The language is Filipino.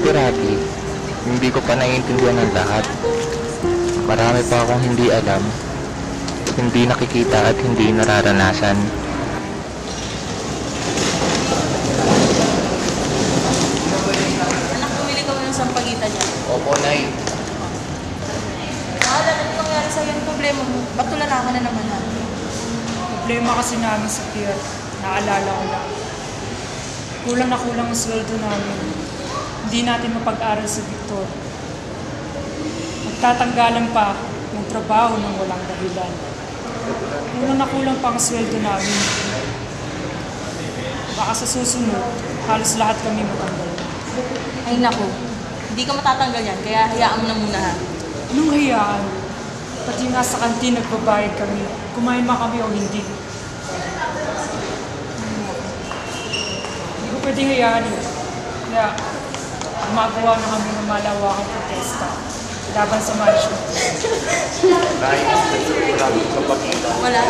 dati-rati, hindi ko pa naiintindihan ang lahat. Marami pa akong hindi alam, hindi nakikita at hindi nararanasan. Anak, bumili ka mo ng sampagitan niya. Opo, Nay. Mahal, ano nangyari sa'yo yung problema mo? Ba't tulala ka na naman ha? Problema kasi namin sa Pierre, naalala ko lang. Kulang na kulang ang sweldo namin. Hindi natin mapag-aral si Victor. Magtatanggalan pa ng trabaho ng walang dahilan. Kulang na kulang pa ang sweldo namin. Baka sa susunod, halos lahat kami matanggal. Ay naku, hindi ka matatanggal yan, kaya hayaan mo na muna ha. Anong hayaan? Pati nga sa kantin nagbabayad kami. Kumain ba kami o hindi? Hindi ko pwedeng hayaan yun. Kaya gumagawa na kami ng malawakang protesta laban sa mansion. Nay, nagsusulat sa pagkita. Wala.